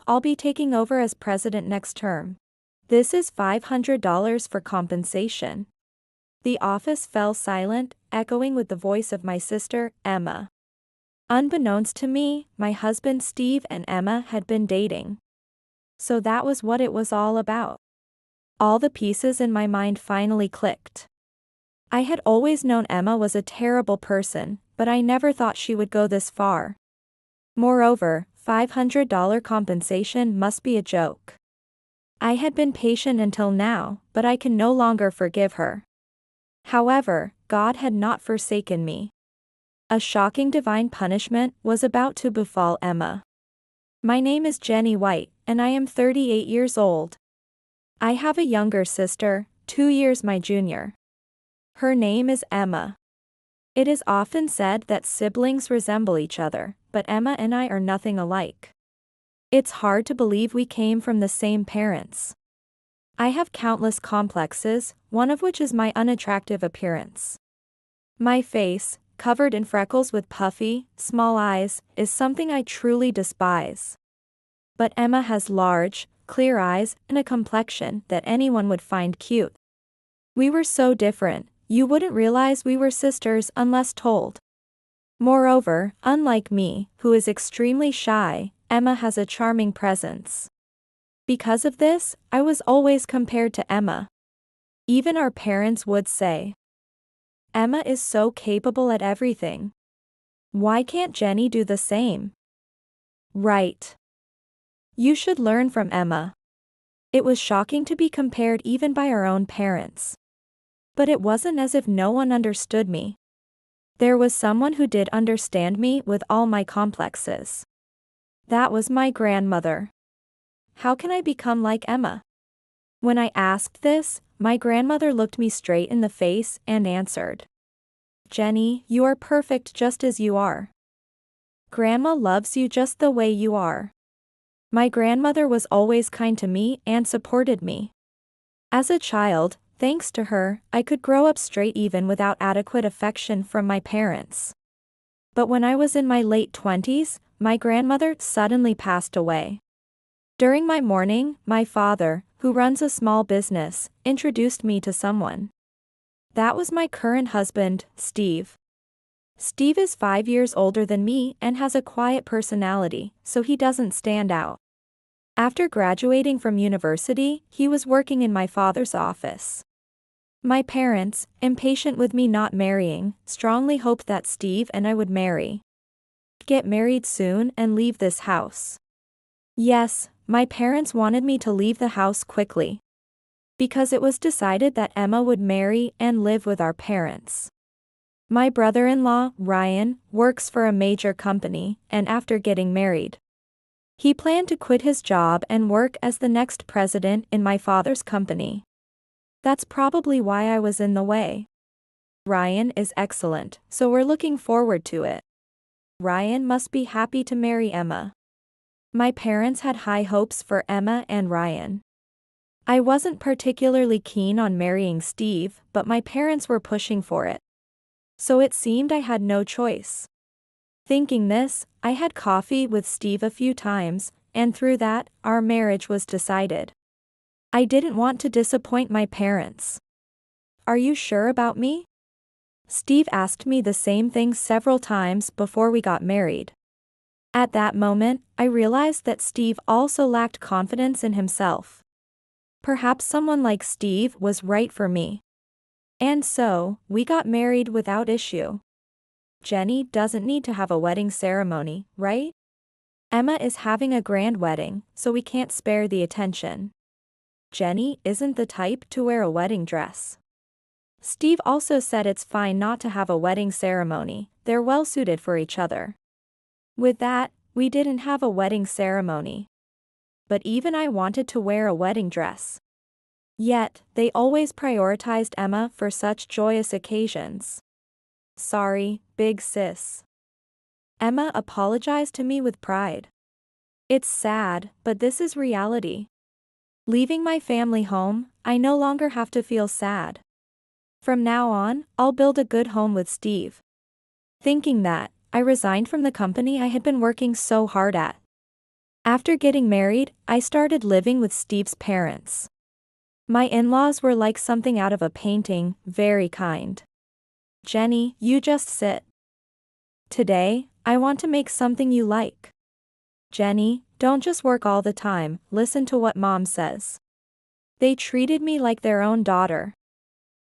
I'll be taking over as president next term. This is $500 for compensation." The office fell silent, echoing with the voice of my sister, Emma. Unbeknownst to me, my husband Steve and Emma had been dating. So that was what it was all about. All the pieces in my mind finally clicked. I had always known Emma was a terrible person, but I never thought she would go this far. Moreover, $500 compensation must be a joke. I had been patient until now, but I can no longer forgive her. However, God had not forsaken me. A shocking divine punishment was about to befall Emma. My name is Jenny White, and I am 38 years old. I have a younger sister, 2 years my junior. Her name is Emma. It is often said that siblings resemble each other, but Emma and I are nothing alike. It's hard to believe we came from the same parents. I have countless complexes, one of which is my unattractive appearance. My face, covered in freckles with puffy, small eyes, is something I truly despise. But Emma has large, clear eyes and a complexion that anyone would find cute. We were so different, you wouldn't realize we were sisters unless told. Moreover, unlike me, who is extremely shy, Emma has a charming presence. Because of this, I was always compared to Emma. Even our parents would say, "Emma is so capable at everything. Why can't Jenny do the same?" Right. You should learn from Emma. It was shocking to be compared even by our own parents. But it wasn't as if no one understood me. There was someone who did understand me with all my complexes. That was my grandmother. How can I become like Emma? When I asked this, my grandmother looked me straight in the face and answered, "Jenny, you are perfect just as you are. Grandma loves you just the way you are." My grandmother was always kind to me and supported me. As a child, thanks to her, I could grow up straight even without adequate affection from my parents. But when I was in my late 20s, my grandmother suddenly passed away. During my mourning, my father, who runs a small business, introduced me to someone. That was my current husband, Steve. Steve is 5 years older than me and has a quiet personality, so he doesn't stand out. After graduating from university, he was working in my father's office. My parents, impatient with me not marrying, strongly hoped that Steve and I would get married soon and leave this house. Yes, my parents wanted me to leave the house quickly. Because it was decided that Emma would marry and live with our parents. My brother-in-law, Ryan, works for a major company, and after getting married, he planned to quit his job and work as the next president in my father's company. That's probably why I was in the way. Ryan is excellent, so we're looking forward to it. Ryan must be happy to marry Emma. My parents had high hopes for Emma and Ryan. I wasn't particularly keen on marrying Steve, but my parents were pushing for it. So it seemed I had no choice. Thinking this, I had coffee with Steve a few times, and through that, our marriage was decided. I didn't want to disappoint my parents. "Are you sure about me?" Steve asked me the same thing several times before we got married. At that moment, I realized that Steve also lacked confidence in himself. Perhaps someone like Steve was right for me. And so, we got married without issue. Jenny doesn't need to have a wedding ceremony, right? Emma is having a grand wedding, so we can't spare the attention. Jenny isn't the type to wear a wedding dress. Steve also said it's fine not to have a wedding ceremony, they're well suited for each other. With that, we didn't have a wedding ceremony. But even I wanted to wear a wedding dress. Yet, they always prioritized Emma for such joyous occasions. Sorry, big sis. Emma apologized to me with pride. It's sad, but this is reality. Leaving my family home, I no longer have to feel sad. From now on, I'll build a good home with Steve. Thinking that, I resigned from the company I had been working so hard at. After getting married, I started living with Steve's parents. My in-laws were like something out of a painting, very kind. Jenny, you just sit. Today, I want to make something you like. Jenny, don't just work all the time, listen to what mom says. They treated me like their own daughter.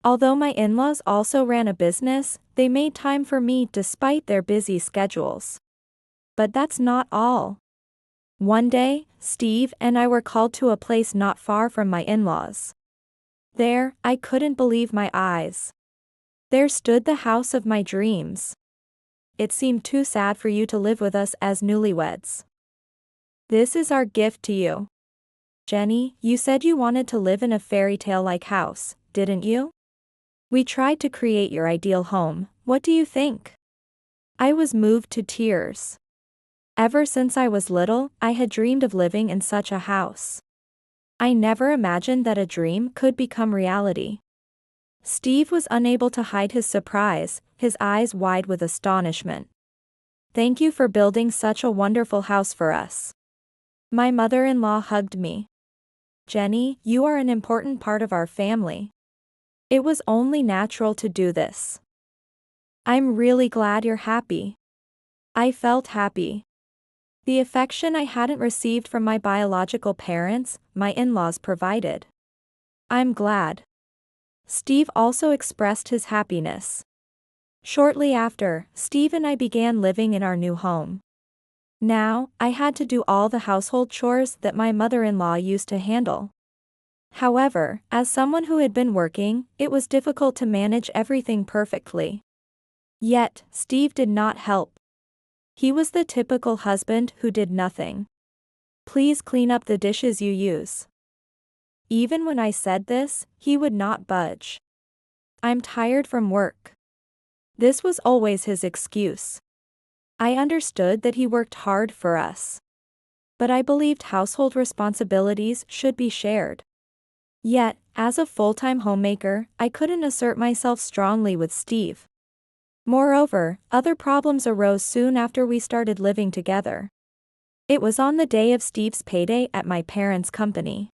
Although my in-laws also ran a business, they made time for me despite their busy schedules. But that's not all. One day, Steve and I were called to a place not far from my in-laws. There, I couldn't believe my eyes. There stood the house of my dreams. It seemed too sad for you to live with us as newlyweds. This is our gift to you. Jenny, you said you wanted to live in a fairy tale-like house, didn't you? We tried to create your ideal home, what do you think? I was moved to tears. Ever since I was little, I had dreamed of living in such a house. I never imagined that a dream could become reality. Steve was unable to hide his surprise, his eyes wide with astonishment. Thank you for building such a wonderful house for us. My mother-in-law hugged me. Jenny, you are an important part of our family. It was only natural to do this. I'm really glad you're happy. I felt happy. The affection I hadn't received from my biological parents, my in-laws provided. I'm glad. Steve also expressed his happiness. Shortly after, Steve and I began living in our new home. Now, I had to do all the household chores that my mother-in-law used to handle. However, as someone who had been working, it was difficult to manage everything perfectly. Yet, Steve did not help. He was the typical husband who did nothing. Please clean up the dishes you use. Even when I said this, he would not budge. I'm tired from work. This was always his excuse. I understood that he worked hard for us. But I believed household responsibilities should be shared. Yet, as a full-time homemaker, I couldn't assert myself strongly with Steve. Moreover, other problems arose soon after we started living together. It was on the day of Steve's payday at my parents' company.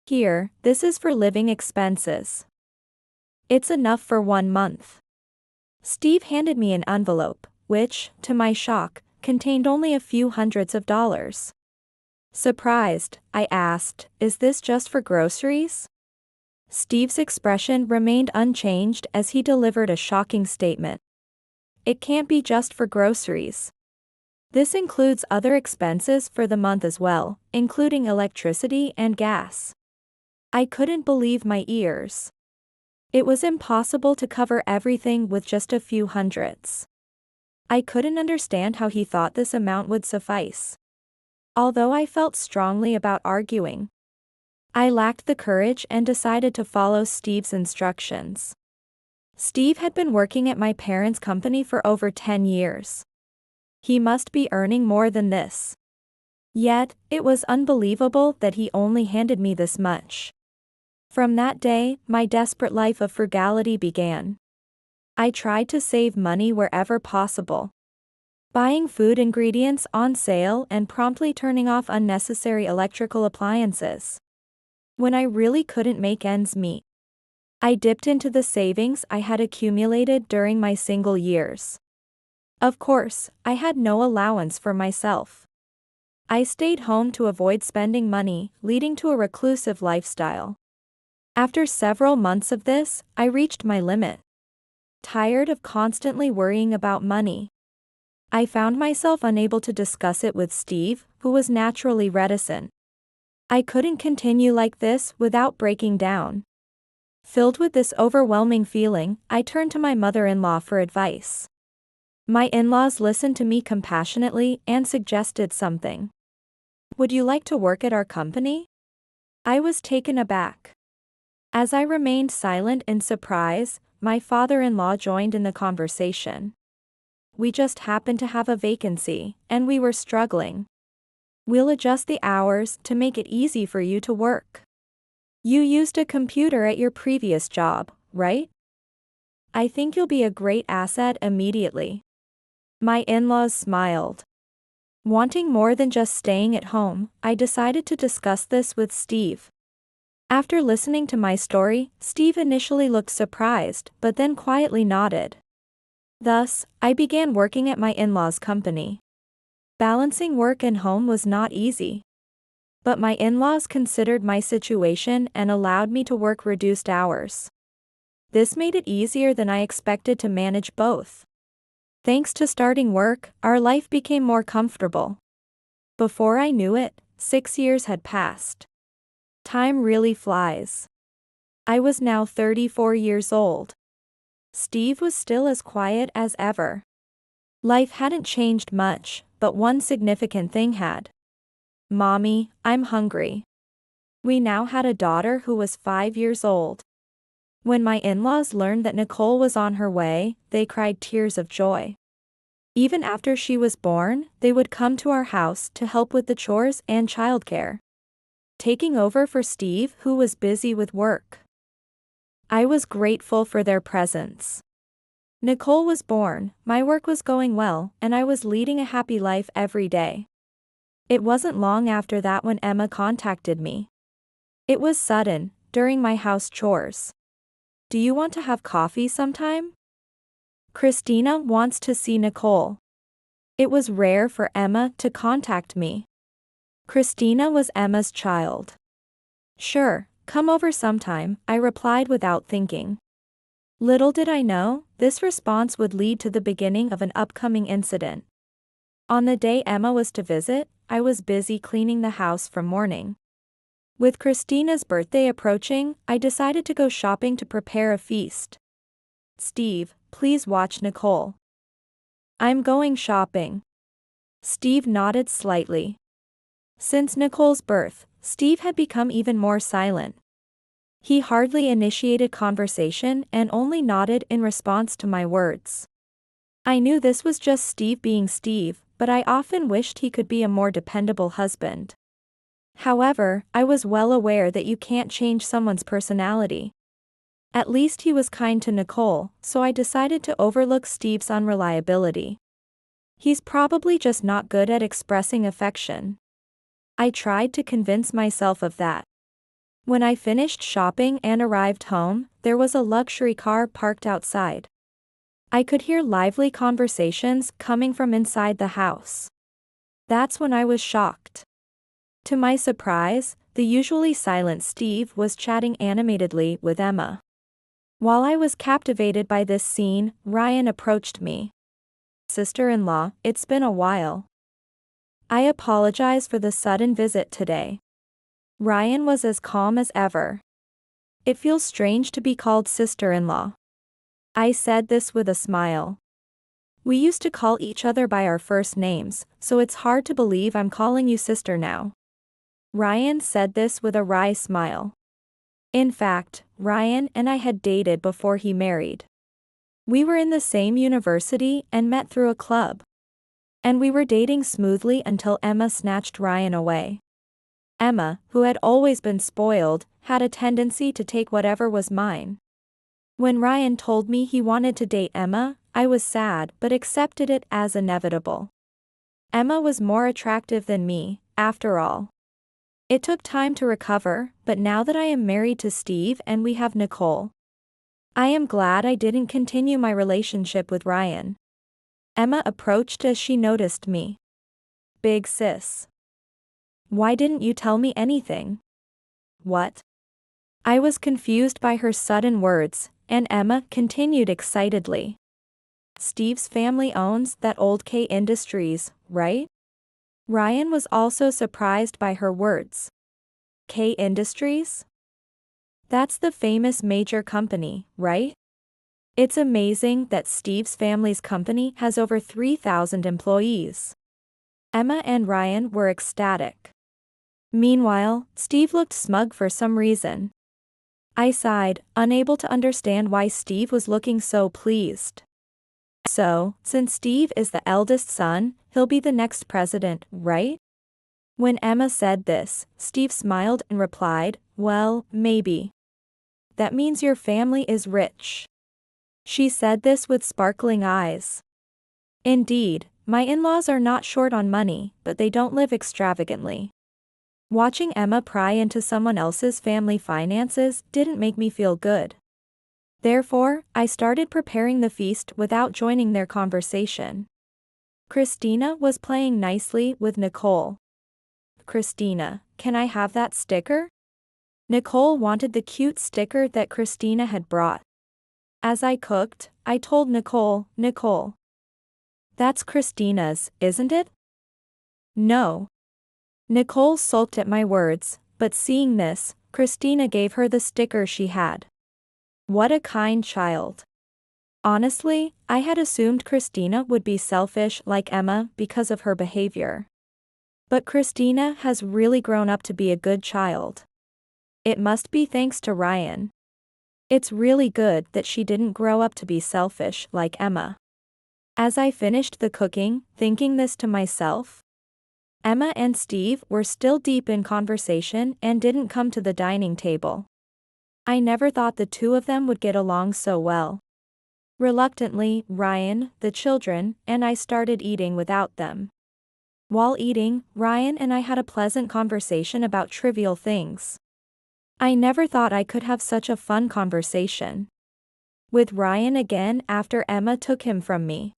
Here, this is for living expenses. It's enough for 1 month. Steve handed me an envelope, which, to my shock, contained only a few hundreds of dollars. Surprised, I asked, is this just for groceries? Steve's expression remained unchanged as he delivered a shocking statement. It can't be just for groceries. This includes other expenses for the month as well, including electricity and gas. I couldn't believe my ears. It was impossible to cover everything with just a few hundreds. I couldn't understand how he thought this amount would suffice. Although I felt strongly about arguing, I lacked the courage and decided to follow Steve's instructions. Steve had been working at my parents' company for over 10 years. He must be earning more than this. Yet, it was unbelievable that he only handed me this much. From that day, my desperate life of frugality began. I tried to save money wherever possible. Buying food ingredients on sale and promptly turning off unnecessary electrical appliances. When I really couldn't make ends meet, I dipped into the savings I had accumulated during my single years. Of course, I had no allowance for myself. I stayed home to avoid spending money, leading to a reclusive lifestyle. After several months of this, I reached my limit. Tired of constantly worrying about money, I found myself unable to discuss it with Steve, who was naturally reticent. I couldn't continue like this without breaking down. Filled with this overwhelming feeling, I turned to my mother-in-law for advice. My in-laws listened to me compassionately and suggested something. Would you like to work at our company? I was taken aback. As I remained silent in surprise, my father-in-law joined in the conversation. We just happened to have a vacancy, and we were struggling. We'll adjust the hours to make it easy for you to work. You used a computer at your previous job, right? I think you'll be a great asset immediately. My in-laws smiled. Wanting more than just staying at home, I decided to discuss this with Steve. After listening to my story, Steve initially looked surprised, but then quietly nodded. Thus, I began working at my in-laws' company. Balancing work and home was not easy. But my in-laws considered my situation and allowed me to work reduced hours. This made it easier than I expected to manage both. Thanks to starting work, our life became more comfortable. Before I knew it, 6 years had passed. Time really flies. I was now 34 years old. Steve was still as quiet as ever. Life hadn't changed much, but one significant thing had. Mommy, I'm hungry. We now had a daughter who was 5 years old. When my in-laws learned that Nicole was on her way, they cried tears of joy. Even after she was born, they would come to our house to help with the chores and childcare, taking over for Steve, who was busy with work. I was grateful for their presence. Nicole was born, my work was going well, and I was leading a happy life every day. It wasn't long after that when Emma contacted me. It was sudden, during my house chores. Do you want to have coffee sometime? Christina wants to see Nicole. It was rare for Emma to contact me. Christina was Emma's child. Sure, come over sometime, I replied without thinking. Little did I know, this response would lead to the beginning of an upcoming incident. On the day Emma was to visit, I was busy cleaning the house from morning. With Christina's birthday approaching, I decided to go shopping to prepare a feast. Steve, please watch Nicole. I'm going shopping. Steve nodded slightly. Since Nicole's birth, Steve had become even more silent. He hardly initiated conversation and only nodded in response to my words. I knew this was just Steve being Steve, but I often wished he could be a more dependable husband. However, I was well aware that you can't change someone's personality. At least he was kind to Nicole, so I decided to overlook Steve's unreliability. He's probably just not good at expressing affection. I tried to convince myself of that. When I finished shopping and arrived home, there was a luxury car parked outside. I could hear lively conversations coming from inside the house. That's when I was shocked. To my surprise, the usually silent Steve was chatting animatedly with Emma. While I was captivated by this scene, Ryan approached me. Sister-in-law, it's been a while. I apologize for the sudden visit today. Ryan was as calm as ever. It feels strange to be called sister-in-law. I said this with a smile. We used to call each other by our first names, so it's hard to believe I'm calling you sister now. Ryan said this with a wry smile. In fact, Ryan and I had dated before he married. We were in the same university and met through a club. And we were dating smoothly until Emma snatched Ryan away. Emma, who had always been spoiled, had a tendency to take whatever was mine. When Ryan told me he wanted to date Emma, I was sad but accepted it as inevitable. Emma was more attractive than me, after all. It took time to recover, but now that I am married to Steve and we have Nicole, I am glad I didn't continue my relationship with Ryan. Emma approached as she noticed me. Big sis. Why didn't you tell me anything? What? I was confused by her sudden words, and Emma continued excitedly. Steve's family owns that old K Industries, right? Ryan was also surprised by her words. K Industries? That's the famous major company, right? It's amazing that Steve's family's company has over 3,000 employees. Emma and Ryan were ecstatic. Meanwhile, Steve looked smug for some reason. I sighed, unable to understand why Steve was looking so pleased. So, since Steve is the eldest son, he'll be the next president, right? When Emma said this, Steve smiled and replied, well, maybe. That means your family is rich. She said this with sparkling eyes. Indeed, My in-laws are not short on money, but they don't live extravagantly. Watching Emma pry into someone else's family finances didn't make me feel good. Therefore, I started preparing the feast without joining their conversation. Christina was playing nicely with Nicole. Christina, can I have that sticker? Nicole wanted the cute sticker that Christina had brought. As I cooked, I told Nicole, that's Christina's, isn't it? No. Nicole sulked at my words, but seeing this, Christina gave her the sticker she had. What a kind child. Honestly, I had assumed Christina would be selfish like Emma because of her behavior. But Christina has really grown up to be a good child. It must be thanks to Ryan. It's really good that she didn't grow up to be selfish like Emma. As I finished the cooking, thinking this to myself, Emma and Steve were still deep in conversation and didn't come to the dining table. I never thought the two of them would get along so well. Reluctantly, Ryan, the children, and I started eating without them. While eating, Ryan and I had a pleasant conversation about trivial things. I never thought I could have such a fun conversation with Ryan again after Emma took him from me.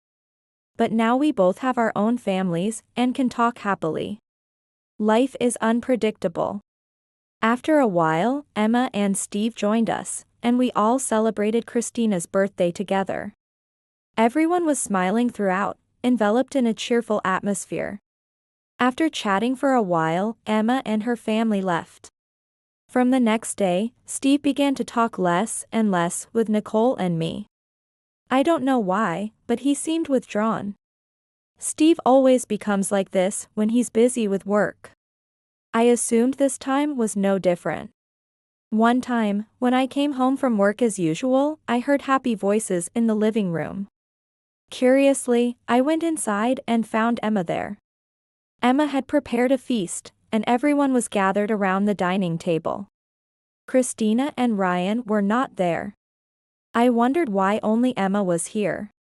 But now we both have our own families and can talk happily. Life is unpredictable. After a while, Emma and Steve joined us, and we all celebrated Christina's birthday together. Everyone was smiling throughout, enveloped in a cheerful atmosphere. After chatting for a while, Emma and her family left. From the next day, Steve began to talk less and less with Nicole and me. I don't know why, but he seemed withdrawn. Steve always becomes like this when he's busy with work. I assumed this time was no different. One time, when I came home from work as usual, I heard happy voices in the living room. Curiously, I went inside and found Emma there. Emma had prepared a feast, and everyone was gathered around the dining table. Christina and Ryan were not there. I wondered why only Emma was here.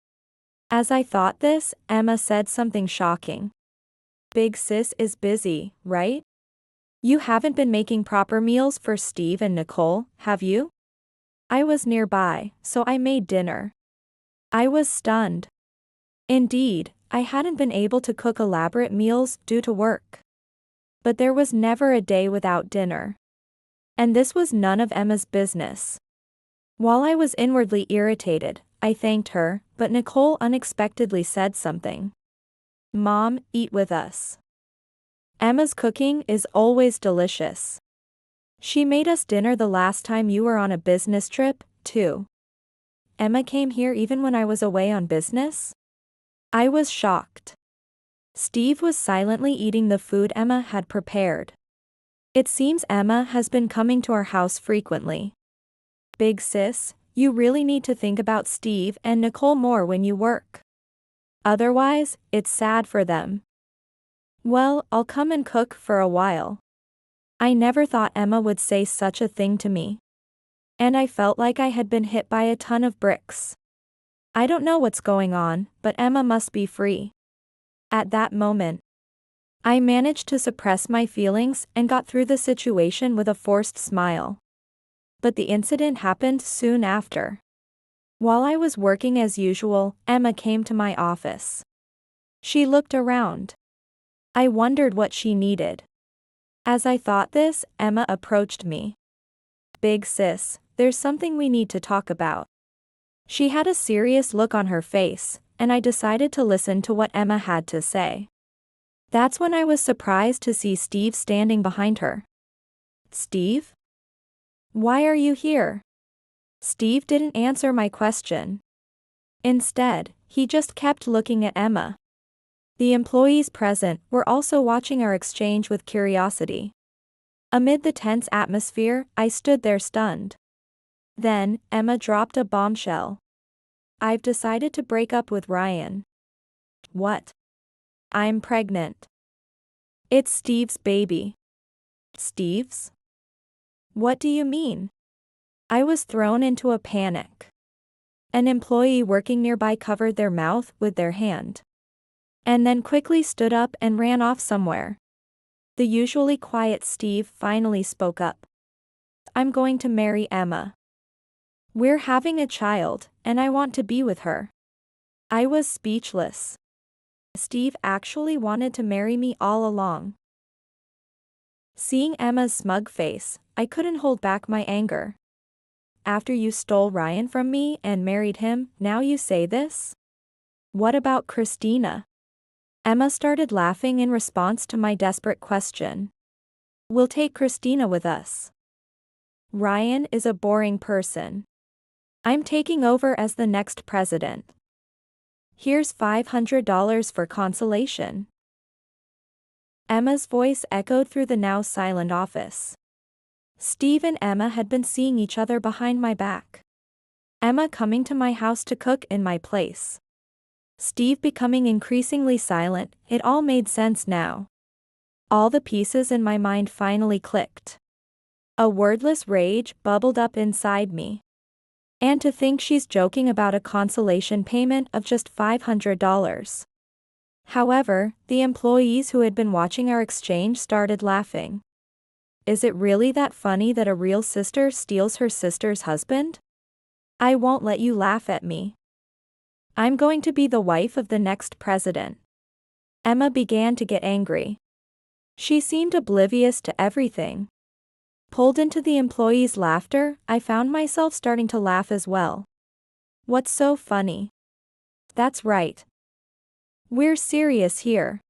As I thought this, Emma said something shocking. Big sis is busy, right? You haven't been making proper meals for Steve and Nicole, have you? I was nearby, so I made dinner. I was stunned. Indeed, I hadn't been able to cook elaborate meals due to work. But there was never a day without dinner. And this was none of Emma's business. While I was inwardly irritated, I thanked her, but Nicole unexpectedly said something. Mom, eat with us. Emma's cooking is always delicious. She made us dinner the last time you were on a business trip, too. Emma came here even when I was away on business? I was shocked. Steve was silently eating the food Emma had prepared. It seems Emma has been coming to our house frequently. Big sis, you really need to think about Steve and Nicole more when you work. Otherwise, it's sad for them. Well, I'll come and cook for a while. I never thought Emma would say such a thing to me. And I felt like I had been hit by a ton of bricks. I don't know what's going on, but Emma must be free. At that moment, I managed to suppress my feelings and got through the situation with a forced smile. But the incident happened soon after. While I was working as usual, Emma came to my office. She looked around. I wondered what she needed. As I thought this, Emma approached me. Big sis, there's something we need to talk about. She had a serious look on her face, and I decided to listen to what Emma had to say. That's when I was surprised to see Steve standing behind her. Steve? Why are you here? Steve didn't answer my question. Instead, he just kept looking at Emma. The employees present were also watching our exchange with curiosity. Amid the tense atmosphere, I stood there stunned. Then, Emma dropped a bombshell. I've decided to break up with Ryan. What? I'm pregnant. It's Steve's baby. Steve's? What do you mean? I was thrown into a panic. An employee working nearby covered their mouth with their hand. and then quickly stood up and ran off somewhere. The usually quiet Steve finally spoke up. I'm going to marry Emma. We're having a child, and I want to be with her. I was speechless. Steve actually wanted to marry me all along. Seeing Emma's smug face, I couldn't hold back my anger. After you stole Ryan from me and married him, now you say this? What about Christina? Emma started laughing in response to my desperate question. We'll take Christina with us. Ryan is a boring person. I'm taking over as the next president. Here's $500 for consolation. Emma's voice echoed through the now silent office. Steve and Emma had been seeing each other behind my back. Emma coming to my house to cook in my place. Steve becoming increasingly silent, it all made sense now. All the pieces in my mind finally clicked. A wordless rage bubbled up inside me. And to think she's joking about a consolation payment of just $500. However, the employees who had been watching our exchange started laughing. Is it really that funny that a real sister steals her sister's husband? I won't let you laugh at me. I'm going to be the wife of the next president. Emma began to get angry. She seemed oblivious to everything. Pulled into the employees' laughter, I found myself starting to laugh as well. What's so funny? That's right. We're serious here.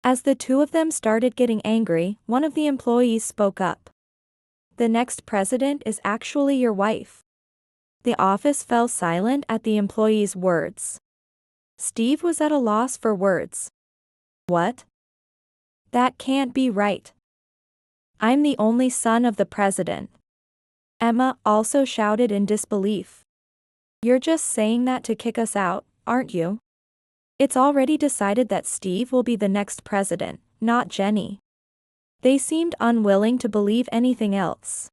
As the two of them started getting angry, one of the employees spoke up. The next president is actually your wife. The office fell silent at the employee's words. Steve was at a loss for words. What? That can't be right. I'm the only son of the president. Emma also shouted in disbelief. You're just saying that to kick us out, aren't you? It's already decided that Steve will be the next president, not Jenny. They seemed unwilling to believe anything else.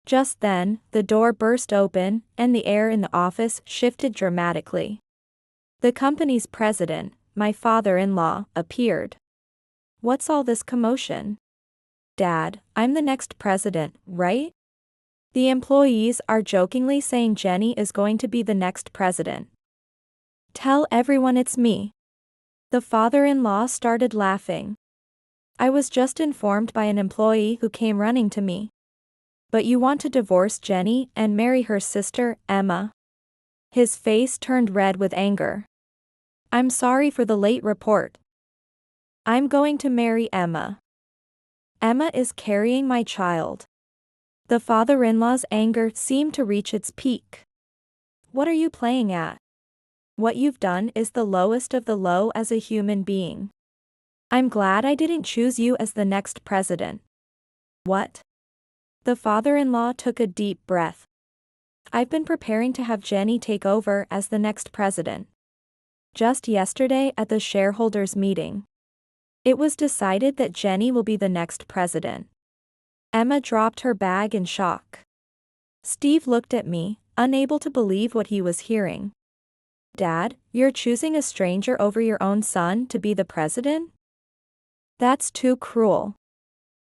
Just then, the door burst open, and the air in the office shifted dramatically. The company's president, my father-in-law, appeared. What's all this commotion? Dad, I'm the next president, right? The employees are jokingly saying Jenny is going to be the next president. Tell everyone it's me. The father-in-law started laughing. I was just informed by an employee who came running to me. But you want to divorce Jenny and marry her sister, Emma? His face turned red with anger. I'm sorry for the late report. I'm going to marry Emma. Emma is carrying my child. The father-in-law's anger seemed to reach its peak. What are you playing at? What you've done is the lowest of the low as a human being. I'm glad I didn't choose you as the next president. What? The father-in-law took a deep breath. I've been preparing to have Jenny take over as the next president. Just yesterday at the shareholders' meeting, it was decided that Jenny will be the next president. Emma dropped her bag in shock. Steve looked at me, unable to believe what he was hearing. Dad, you're choosing a stranger over your own son to be the president? That's too cruel.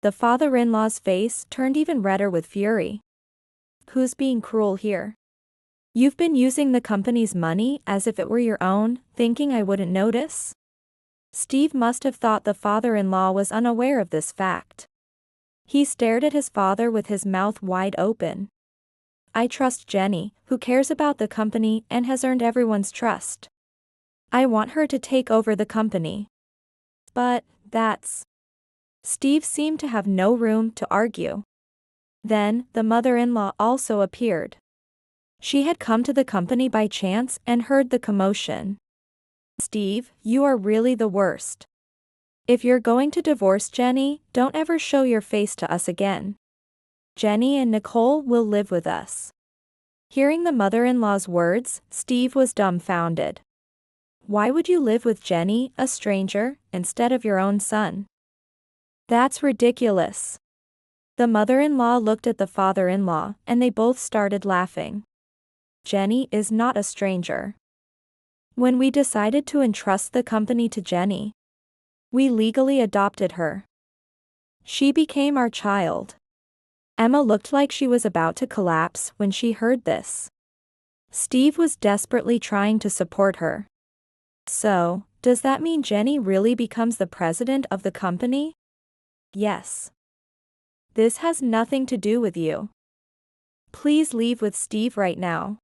The father-in-law's face turned even redder with fury. Who's being cruel here? You've been using the company's money as if it were your own, thinking I wouldn't notice? Steve must have thought the father-in-law was unaware of this fact. He stared at his father with his mouth wide open. I trust Jenny, who cares about the company and has earned everyone's trust. I want her to take over the company. But, that's... Steve seemed to have no room to argue. Then, the mother-in-law also appeared. She had come to the company by chance and heard the commotion. Steve, you are really the worst. If you're going to divorce Jenny, don't ever show your face to us again. Jenny and Nicole will live with us. Hearing the mother-in-law's words, Steve was dumbfounded. Why would you live with Jenny, a stranger, instead of your own son? That's ridiculous. The mother-in-law looked at the father-in-law, and they both started laughing. Jenny is not a stranger. When we decided to entrust the company to Jenny, we legally adopted her. She became our child. Emma looked like she was about to collapse when she heard this. Steve was desperately trying to support her. So, does that mean Jenny really becomes the president of the company? Yes. This has nothing to do with you. Please leave with Steve right now.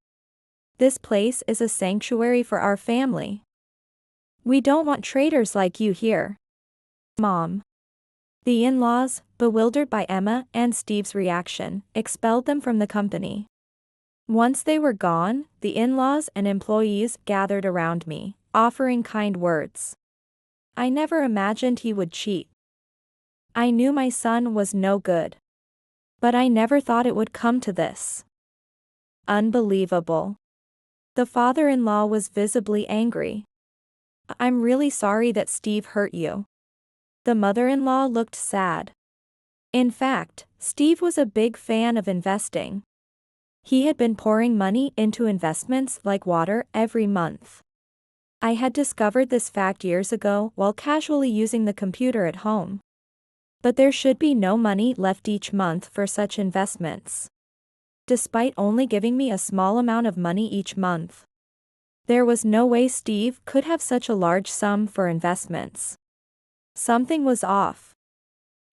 This place is a sanctuary for our family. We don't want traitors like you here. Mom. The in-laws, bewildered by Emma and Steve's reaction, expelled them from the company. Once they were gone, the in-laws and employees gathered around me, offering kind words. I never imagined he would cheat. I knew my son was no good. But I never thought it would come to this. Unbelievable. The father-in-law was visibly angry. I'm really sorry that Steve hurt you. The mother-in-law looked sad. In fact, Steve was a big fan of investing. He had been pouring money into investments like water every month. I had discovered this fact years ago while casually using the computer at home. But there should be no money left each month for such investments. Despite only giving me a small amount of money each month, there was no way Steve could have such a large sum for investments. Something was off.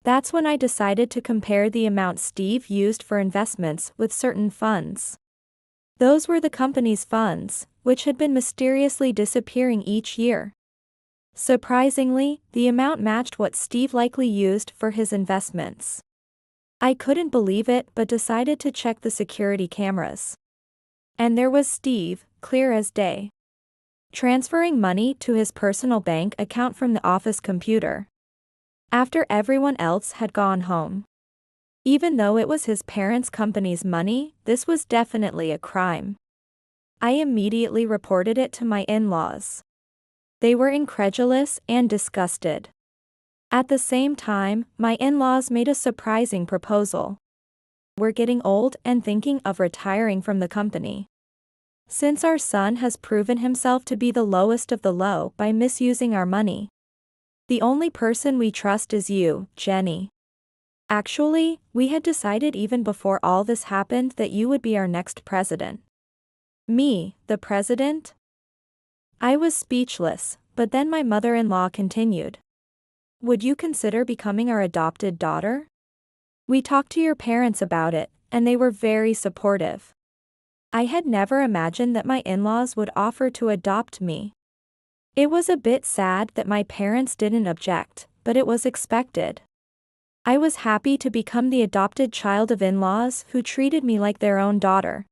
That's when I decided to compare the amount Steve used for investments with certain funds. Those were the company's funds, which had been mysteriously disappearing each year. Surprisingly, the amount matched what Steve likely used for his investments. I couldn't believe it but decided to check the security cameras. And there was Steve, clear as day, transferring money to his personal bank account from the office computer. After everyone else had gone home. Even though it was his parents' company's money, this was definitely a crime. I immediately reported it to my in-laws. They were incredulous and disgusted. At the same time, my in-laws made a surprising proposal. We're getting old and thinking of retiring from the company. Since our son has proven himself to be the lowest of the low by misusing our money, the only person we trust is you, Jenny. Actually, we had decided even before all this happened that you would be our next president. Me, the president? I was speechless, but then my mother-in-law continued. Would you consider becoming our adopted daughter? We talked to your parents about it, and they were very supportive. I had never imagined that my in-laws would offer to adopt me. It was a bit sad that my parents didn't object, but it was expected. I was happy to become the adopted child of in-laws who treated me like their own daughter.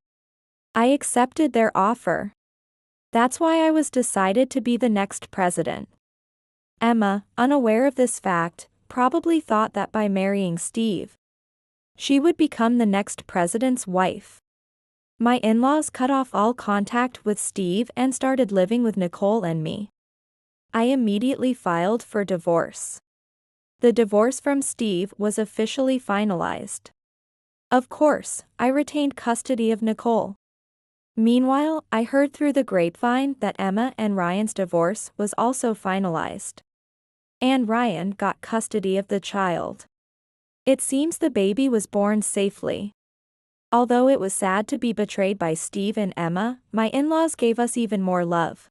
I accepted their offer. That's why I was decided to be the next president. Emma, unaware of this fact, probably thought that by marrying Steve, she would become the next president's wife. My in-laws cut off all contact with Steve and started living with Nicole and me. I immediately filed for divorce. The divorce from Steve was officially finalized. Of course, I retained custody of Nicole. Meanwhile, I heard through the grapevine that Emma and Ryan's divorce was also finalized. And Ryan got custody of the child. It seems the baby was born safely. Although it was sad to be betrayed by Steve and Emma, my in-laws gave us even more love.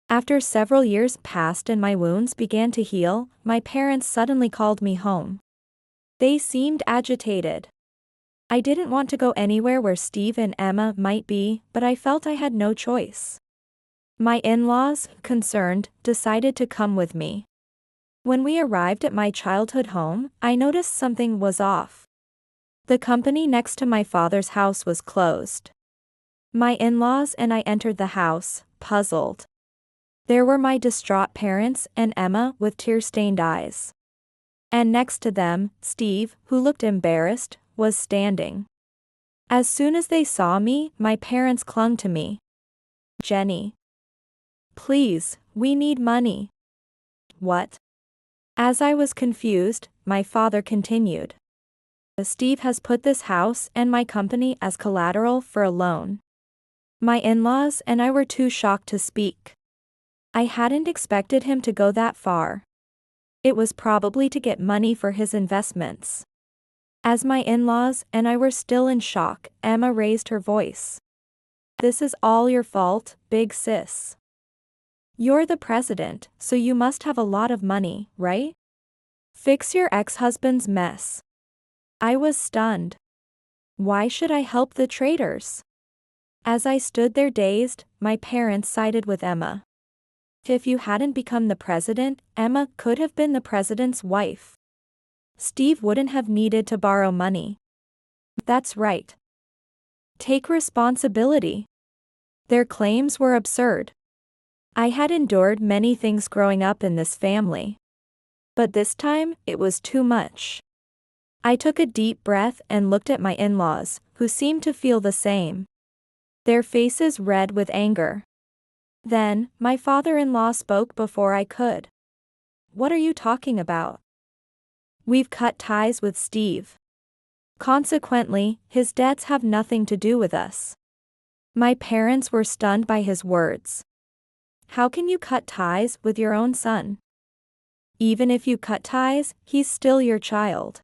After several years passed and my wounds began to heal, my parents suddenly called me home. They seemed agitated. I didn't want to go anywhere where Steve and Emma might be, but I felt I had no choice. My in-laws, concerned, decided to come with me. When we arrived at my childhood home, I noticed something was off. The company next to my father's house was closed. My in-laws and I entered the house, puzzled. There were my distraught parents and Emma with tear-stained eyes. And next to them, Steve, who looked embarrassed, was standing. As soon as they saw me, my parents clung to me. Jenny. Please, we need money. What? As I was confused, my father continued. Steve has put this house and my company as collateral for a loan. My in-laws and I were too shocked to speak. I hadn't expected him to go that far. It was probably to get money for his investments. As my in-laws and I were still in shock, Emma raised her voice. This is all your fault, big sis. You're the president, so you must have a lot of money, right? Fix your ex-husband's mess. I was stunned. Why should I help the traitors? As I stood there dazed, my parents sided with Emma. If you hadn't become the president, Emma could have been the president's wife. Steve wouldn't have needed to borrow money. That's right. Take responsibility. Their claims were absurd. I had endured many things growing up in this family. But this time, it was too much. I took a deep breath and looked at my in-laws, who seemed to feel the same. Their faces red with anger. Then, my father-in-law spoke before I could. What are you talking about? We've cut ties with Steve. Consequently, his debts have nothing to do with us. My parents were stunned by his words. How can you cut ties with your own son? Even if you cut ties, he's still your child.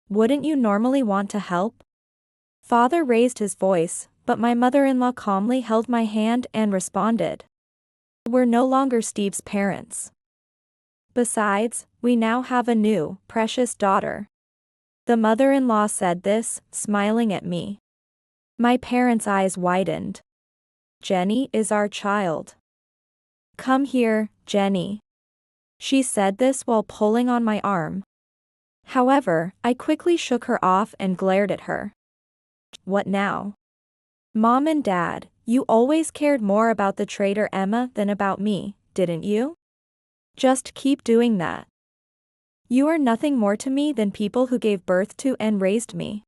Wouldn't you normally want to help? Father raised his voice, but my mother-in-law calmly held my hand and responded. We're no longer Steve's parents. Besides, we now have a new, precious daughter. The mother-in-law said this, smiling at me. My parents' eyes widened. Jenny is our child. Come here, Jenny. She said this while pulling on my arm. However, I quickly shook her off and glared at her. What now? Mom and Dad, you always cared more about the traitor Emma than about me, didn't you? Just keep doing that. You are nothing more to me than people who gave birth to and raised me.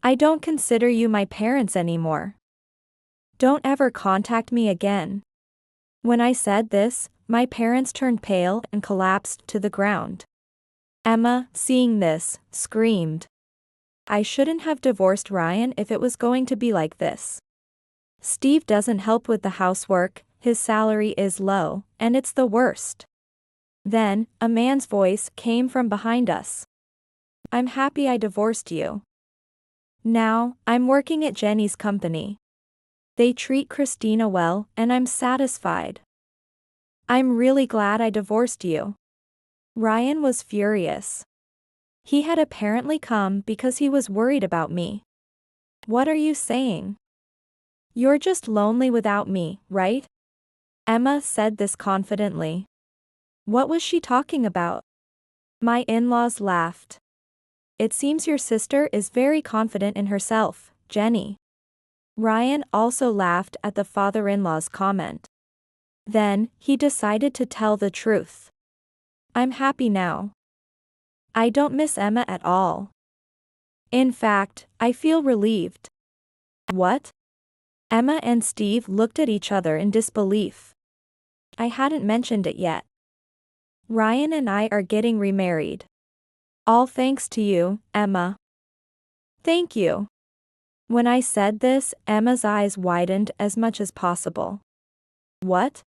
I don't consider you my parents anymore. Don't ever contact me again. When I said this, my parents turned pale and collapsed to the ground. Emma, seeing this, screamed. I shouldn't have divorced Ryan if it was going to be like this. Steve doesn't help with the housework, his salary is low, and it's the worst. Then, a man's voice came from behind us. I'm happy I divorced you. Now, I'm working at Jenny's company. They treat Christina well, and I'm satisfied. I'm really glad I divorced you. Ryan was furious. He had apparently come because he was worried about me. What are you saying? You're just lonely without me, right? Emma said this confidently. What was she talking about? My in-laws laughed. It seems your sister is very confident in herself, Jenny. Ryan also laughed at the father-in-law's comment. Then, he decided to tell the truth. I'm happy now. I don't miss Emma at all. In fact, I feel relieved. What? Emma and Steve looked at each other in disbelief. I hadn't mentioned it yet. Ryan and I are getting remarried. All thanks to you, Emma. Thank you. When I said this, Emma's eyes widened as much as possible. What?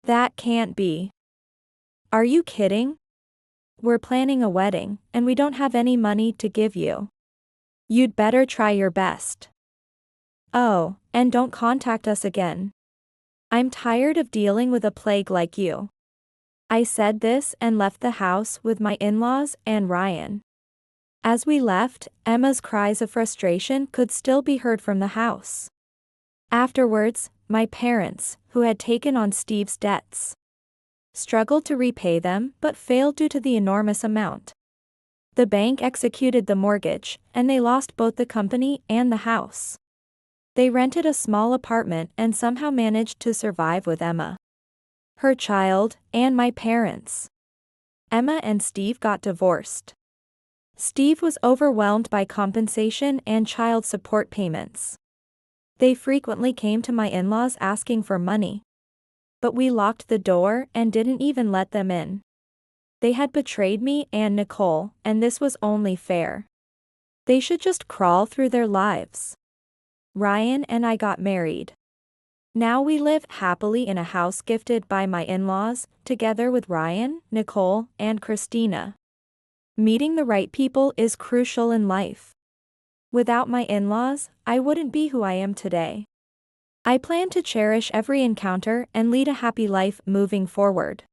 That can't be. Are you kidding? We're planning a wedding, and we don't have any money to give you. You'd better try your best. Oh, and don't contact us again. I'm tired of dealing with a plague like you. I said this and left the house with my in-laws and Ryan. As we left, Emma's cries of frustration could still be heard from the house. Afterwards, my parents, who had taken on Steve's debts, struggled to repay them but failed due to the enormous amount. The bank executed the mortgage, and they lost both the company and the house. They rented a small apartment and somehow managed to survive with Emma, her child, and my parents. Emma and Steve got divorced. Steve was overwhelmed by compensation and child support payments. They frequently came to my in-laws asking for money. But we locked the door and didn't even let them in. They had betrayed me and Nicole, and this was only fair. They should just crawl through their lives. Ryan and I got married. Now we live happily in a house gifted by my in-laws, together with Ryan, Nicole, and Christina. Meeting the right people is crucial in life. Without my in-laws, I wouldn't be who I am today. I plan to cherish every encounter and lead a happy life moving forward.